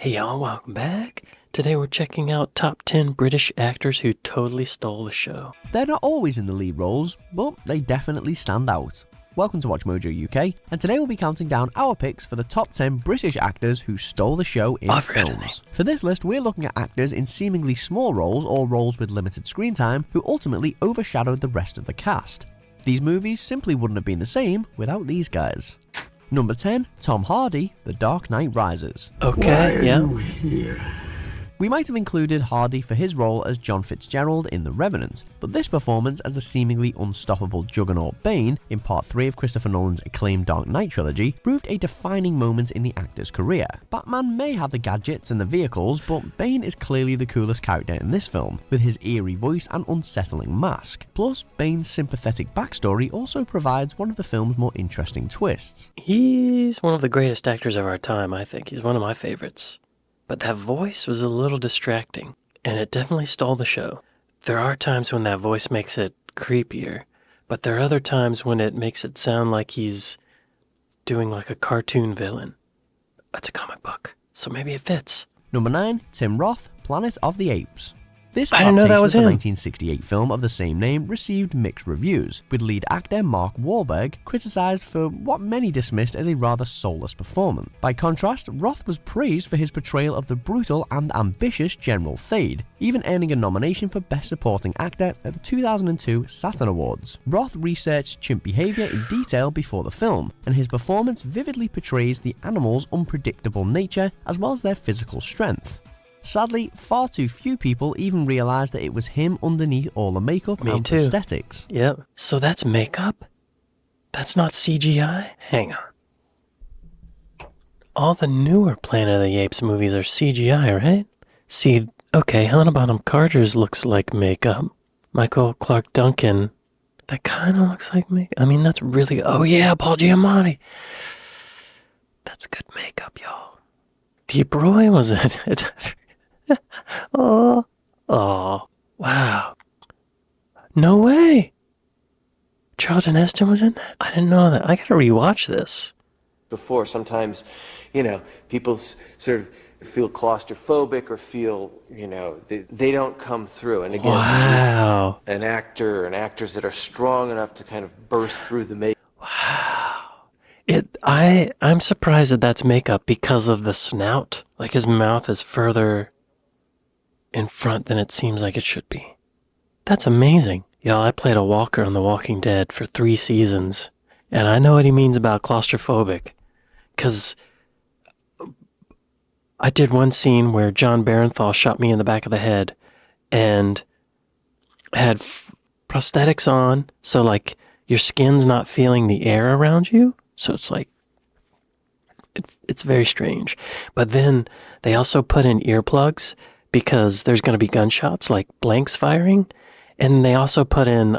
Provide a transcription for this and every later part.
Hey y'all, welcome back. Today we're checking out top 10 British actors who totally stole the show. They're not always in the lead roles, but they definitely stand out. Welcome to Watch Mojo UK, and today we'll be counting down our picks for the top 10 British actors who stole the show in films. For this list, we're looking at actors in seemingly small roles or roles with limited screen time who ultimately overshadowed the rest of the cast. These movies simply wouldn't have been the same without these guys. Number 10, Tom Hardy, The Dark Knight Rises. Okay, yeah. We might have included Hardy for his role as John Fitzgerald in The Revenant, but this performance as the seemingly unstoppable juggernaut Bane in Part 3 of Christopher Nolan's acclaimed Dark Knight trilogy proved a defining moment in the actor's career. Batman may have the gadgets and the vehicles, but Bane is clearly the coolest character in this film, with his eerie voice and unsettling mask. Plus, Bane's sympathetic backstory also provides one of the film's more interesting twists. He's one of the greatest actors of our time, I think. He's one of my favorites. But that voice was a little distracting, and it definitely stole the show. There are times when that voice makes it creepier, but there are other times when it makes it sound like he's doing like a cartoon villain. That's a comic book, so maybe it fits. Number 9, Tim Roth, Planet of the Apes. This I didn't know that was the him. 1968 film of the same name received mixed reviews, with lead actor Mark Wahlberg criticised for what many dismissed as a rather soulless performance. By contrast, Roth was praised for his portrayal of the brutal and ambitious General Thade, even earning a nomination for Best Supporting Actor at the 2002 Saturn Awards. Roth researched chimp behaviour in detail before the film, and his performance vividly portrays the animals' unpredictable nature as well as their physical strength. Sadly, far too few people even realised that it was him underneath all the makeup and prosthetics. Yep. So that's makeup? That's not CGI? Hang on. All the newer Planet of the Apes movies are CGI, right? See, okay, Helena Bonham Carter's looks like makeup. Michael Clark Duncan, that kind of looks like makeup. I mean, that's really... Oh yeah, Paul Giamatti. That's good makeup, y'all. Deep Roy was in it. Oh, wow. No way. Charlton Heston was in that? I didn't know that. I gotta rewatch this. Before, sometimes, people sort of feel claustrophobic or feel, they don't come through. And again, wow. An actor and actors that are strong enough to kind of burst through the makeup. Wow. I'm surprised that that's makeup because of the snout. Like his mouth is further in front than it seems like it should be. That's amazing. Y'all, I played a walker on The Walking Dead for 3 seasons, and I know what he means about claustrophobic, because I did one scene where John Barenthal shot me in the back of the head and had prosthetics on, so like your skin's not feeling the air around you, so it's like, it's very strange. But then they also put in earplugs because there's going to be gunshots, like blanks firing. And they also put in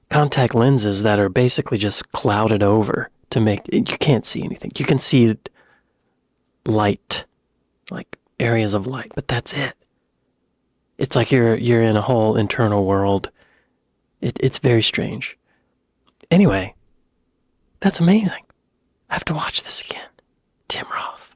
contact lenses that are basically just clouded over to make... You can't see anything. You can see light, like areas of light, but that's it. It's like you're in a whole internal world. It's very strange. Anyway, that's amazing. I have to watch this again. Tim Roth.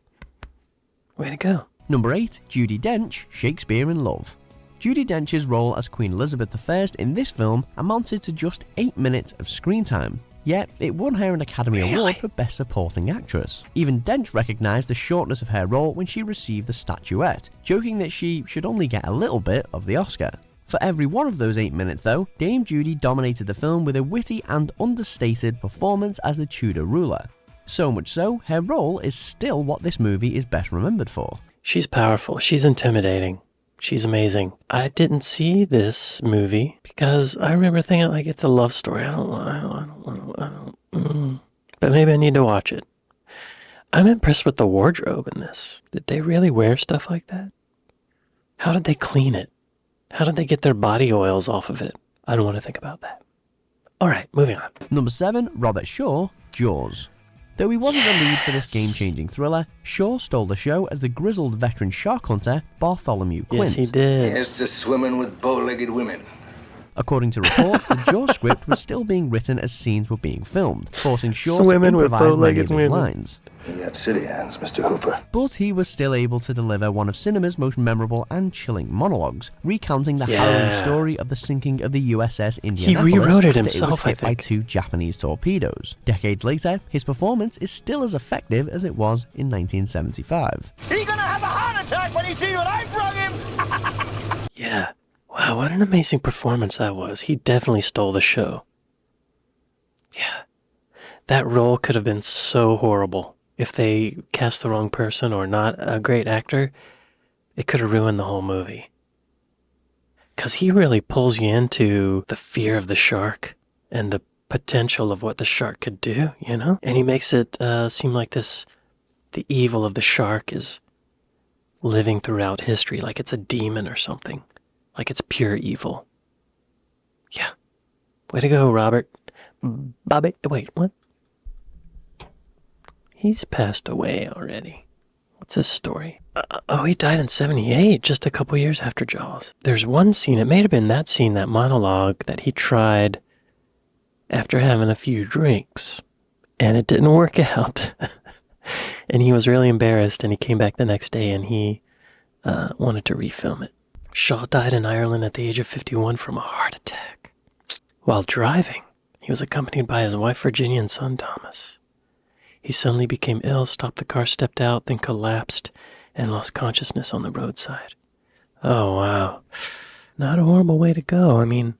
Way to go. Number 8, Judi Dench, Shakespeare in Love. Judi Dench's role as Queen Elizabeth I in this film amounted to just 8 minutes of screen time, yet it won her an Academy Award for Best Supporting Actress. Even Dench recognised the shortness of her role when she received the statuette, joking that she should only get a little bit of the Oscar. For every one of those 8 minutes though, Dame Judi dominated the film with a witty and understated performance as the Tudor ruler. So much so, her role is still what this movie is best remembered for. She's powerful. She's intimidating. She's amazing. I didn't see this movie because I remember thinking like it's a love story. But maybe I need to watch it. I'm impressed with the wardrobe in this. Did they really wear stuff like that? How did they clean it? How did they get their body oils off of it? I don't want to think about that. All right, moving on. Number 7, Robert Shaw, Jaws. Though he wasn't the lead for this game-changing thriller, Shaw stole the show as the grizzled veteran shark hunter Bartholomew Quint. Yes, he did. Here's to swimming with bow-legged women. According to reports, the Jaws script was still being written as scenes were being filmed, forcing Shaw to Swimming with improvise many bow-legged of his women. lines. You got city hands, Mr. Hooper. But he was still able to deliver one of cinema's most memorable and chilling monologues, recounting the harrowing story of the sinking of the USS Indianapolis. He rewrote it after himself, it was hit I think. by 2 Japanese torpedoes. Decades later, his performance is still as effective as it was in 1975. He's gonna have a heart attack when he sees what I brought him! Yeah. Wow, what an amazing performance that was. He definitely stole the show. Yeah. That role could have been so horrible. If they cast the wrong person or not a great actor, it could have ruined the whole movie. Because he really pulls you into the fear of the shark and the potential of what the shark could do, you know? And he makes it seem like the evil of the shark is living throughout history, like it's a demon or something. Like it's pure evil. Yeah. Way to go, Robert. Bobby, wait, what? He's passed away already. What's his story? He died in 78, just a couple years after Jaws. There's one scene, it may have been that scene, that monologue that he tried after having a few drinks, and it didn't work out. And he was really embarrassed, and he came back the next day and he wanted to refilm it. Shaw died in Ireland at the age of 51 from a heart attack. While driving, he was accompanied by his wife Virginia and son Thomas. He suddenly became ill, stopped the car, stepped out, then collapsed and lost consciousness on the roadside. Oh, wow. Not a horrible way to go. I mean,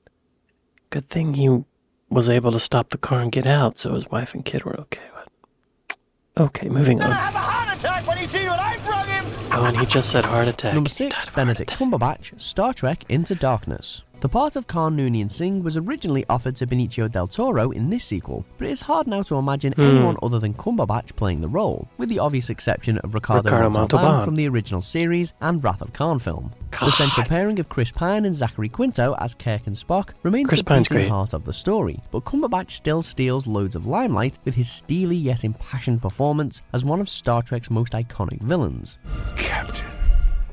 good thing he was able to stop the car and get out so his wife and kid were okay. But okay, moving on. Have a heart attack when he sees what I brought him! Oh, and he just said heart attack. Number He 6, died of a heart Benedict attack. Cumberbatch, Star Trek Into Darkness. The part of Khan Noonien Singh was originally offered to Benicio del Toro in this sequel, but it is hard now to imagine anyone other than Cumberbatch playing the role, with the obvious exception of Ricardo Montalban from the original series and Wrath of Khan film. The central pairing of Chris Pine and Zachary Quinto as Kirk and Spock remains Chris the Pine's beating great. heart of the story, but Cumberbatch still steals loads of limelight with his steely yet impassioned performance as one of Star Trek's most iconic villains. Captain.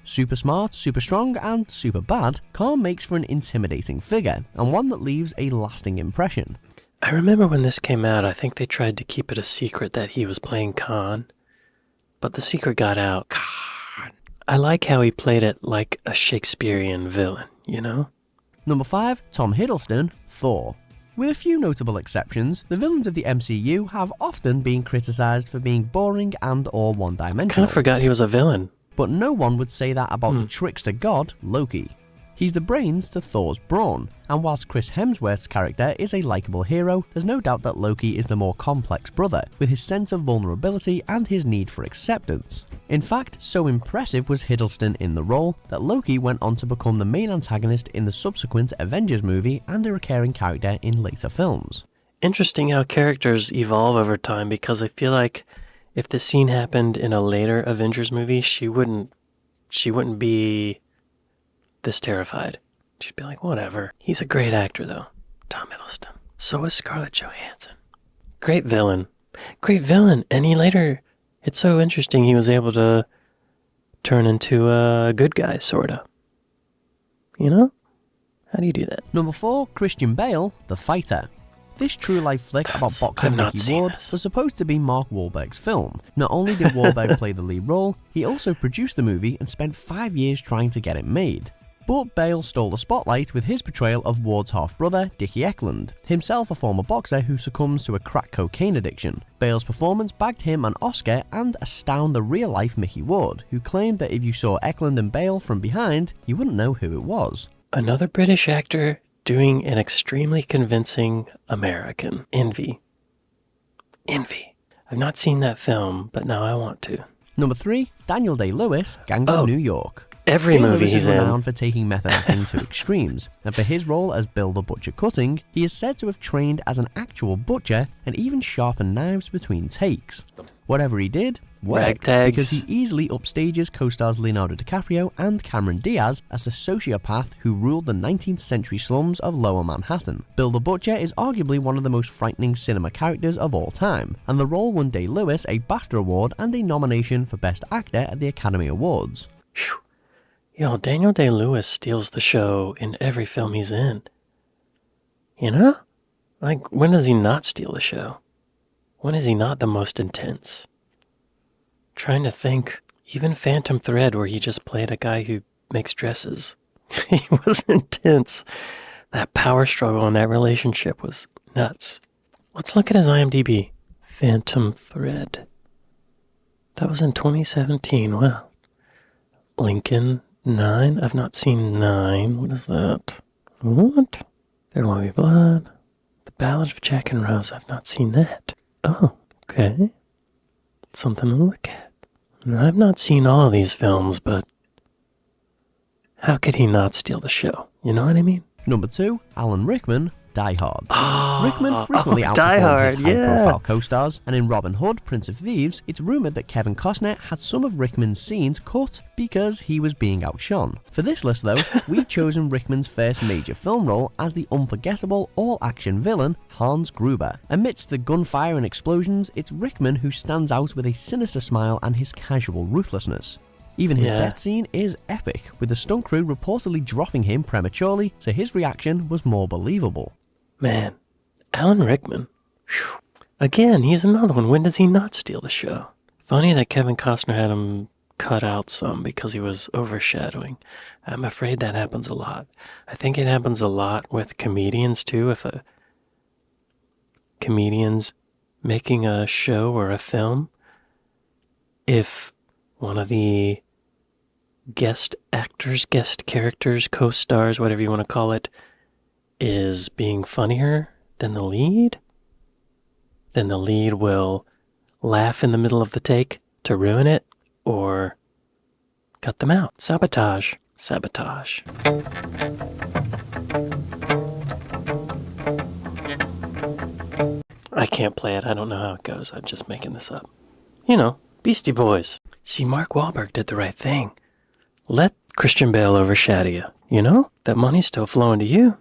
Super smart, super strong, and super bad, Khan makes for an intimidating figure, and one that leaves a lasting impression. I remember when this came out, I think they tried to keep it a secret that he was playing Khan, but the secret got out. Khan. I like how he played it like a Shakespearean villain, you know? Number 5, Tom Hiddleston, Thor. With a few notable exceptions, the villains of the MCU have often been criticised for being boring and or one-dimensional. Kind of forgot he was a villain. But no one would say that about the trickster god, Loki. He's the brains to Thor's brawn, and whilst Chris Hemsworth's character is a likeable hero, there's no doubt that Loki is the more complex brother, with his sense of vulnerability and his need for acceptance. In fact, so impressive was Hiddleston in the role that Loki went on to become the main antagonist in the subsequent Avengers movie and a recurring character in later films. Interesting how characters evolve over time, because I feel like if this scene happened in a later Avengers movie, she wouldn't be this terrified. She'd be like, whatever. He's a great actor, though. Tom Hiddleston. So is Scarlett Johansson. Great villain. Great villain. And he later, it's so interesting, he was able to turn into a good guy, sorta. You know? How do you do that? Number 4, Christian Bale, The Fighter. This true-life flick about boxer I've not Mickey seen Ward this. was supposed to be Mark Wahlberg's film. Not only did Wahlberg play the lead role, he also produced the movie and spent 5 years trying to get it made. But Bale stole the spotlight with his portrayal of Ward's half-brother, Dickie Eklund, himself a former boxer who succumbs to a crack cocaine addiction. Bale's performance bagged him an Oscar and astounded the real-life Mickey Ward, who claimed that if you saw Eklund and Bale from behind, you wouldn't know who it was. Another British actor doing an extremely convincing American. Envy. I've not seen that film, but now I want to. Number 3, Daniel Day-Lewis, Gangs of New York. Every movie Day-Lewis he's is in. renowned for taking method acting to extremes, and for his role as Bill the Butcher Cutting, he is said to have trained as an actual butcher and even sharpened knives between takes. Whatever he did, worked, Ragtags. because he easily upstages co-stars Leonardo DiCaprio and Cameron Diaz as a sociopath who ruled the 19th century slums of Lower Manhattan. Bill the Butcher is arguably one of the most frightening cinema characters of all time, and the role won Day-Lewis a BAFTA award and a nomination for Best Actor at the Academy Awards. Phew. Yo, Daniel Day-Lewis steals the show in every film he's in. You know? Like, when does he not steal the show? When is he not the most intense? Trying to think. Even Phantom Thread, where he just played a guy who makes dresses. He was intense. That power struggle in that relationship was nuts. Let's look at his IMDb. Phantom Thread. That was in 2017. Wow. Lincoln 9. I've not seen 9. What is that? What? There Will Be Blood. The Ballad of Jack and Rose. I've not seen that. Oh, okay. Something to look at. Now, I've not seen all of these films, but how could he not steal the show? You know what I mean? Number 2, Alan Rickman, Die Hard. Oh, Rickman frequently Die outperformed Hard, his high-profile co-stars, and in Robin Hood, Prince of Thieves, it's rumoured that Kevin Costner had some of Rickman's scenes cut because he was being outshone. For this list, though, we've chosen Rickman's first major film role as the unforgettable all-action villain, Hans Gruber. Amidst the gunfire and explosions, it's Rickman who stands out with a sinister smile and his casual ruthlessness. Even his death scene is epic, with the stunt crew reportedly dropping him prematurely, so his reaction was more believable. Man, Alan Rickman. Whew. Again, he's another one. When does he not steal the show? Funny that Kevin Costner had him cut out some because he was overshadowing. I'm afraid that happens a lot. I think it happens a lot with comedians too. If a comedian's making a show or a film, if one of the guest actors, guest characters, co-stars, whatever you want to call it, is being funnier than the lead, then the lead will laugh in the middle of the take to ruin it or cut them out. Sabotage. Sabotage. I can't play it. I don't know how it goes. I'm just making this up. You know, Beastie Boys. See, Mark Wahlberg did the right thing. Let Christian Bale overshadow you. You know? That money's still flowing to you.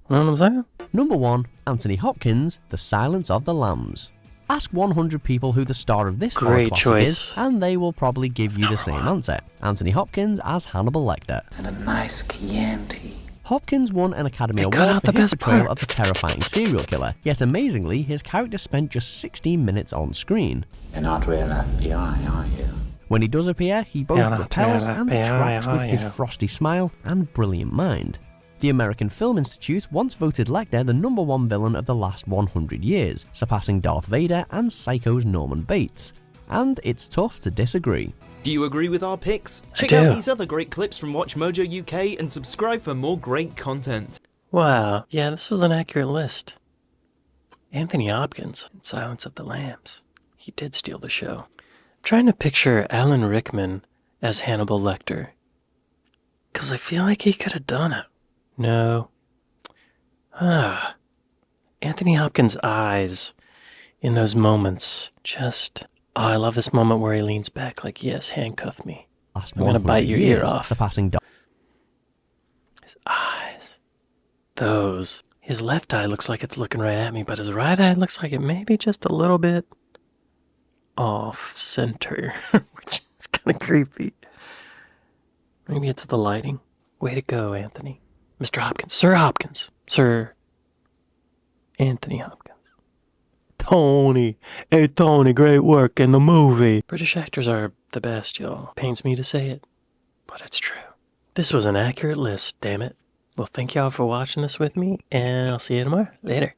You know what I'm saying? Number 1, Anthony Hopkins, The Silence of the Lambs. Ask 100 people who the star of this horror Great classic choice. is, and they will probably give you the same answer. Anthony Hopkins as Hannibal Lecter. And a nice Chianti. Hopkins won an Academy They cut Award out for the his best portrayal part. of the terrifying serial killer, yet amazingly, his character spent just 16 minutes on screen. You're not real FBI, are you? When he does appear, he both Yeah, repels yeah, and yeah, attracts with his yeah. frosty smile and brilliant mind. The American Film Institute once voted Lecter the #1 villain of the last 100 years, surpassing Darth Vader and Psycho's Norman Bates. And it's tough to disagree. Do you agree with our picks? Check do. out these other great clips from Watch Mojo UK and subscribe for more great content. Wow. Yeah, this was an accurate list. Anthony Hopkins in Silence of the Lambs. He did steal the show. I'm trying to picture Alan Rickman as Hannibal Lecter. Because I feel like he could have done it. No. Anthony Hopkins' eyes in those moments just... Oh, I love this moment where he leans back like, yes, handcuff me. Last I'm gonna bite 100 your ear years, off. surpassing His eyes. Those. His left eye looks like it's looking right at me, but his right eye looks like it may be just a little bit off center, which is kind of creepy. Maybe it's the lighting. Way to go, Anthony. Mr. Hopkins. Sir Hopkins. Sir Anthony Hopkins. Tony. Hey, Tony, great work in the movie. British actors are the best, y'all. Pains me to say it, but it's true. This was an accurate list, damn it. Well, thank y'all for watching this with me, and I'll see you tomorrow. Later.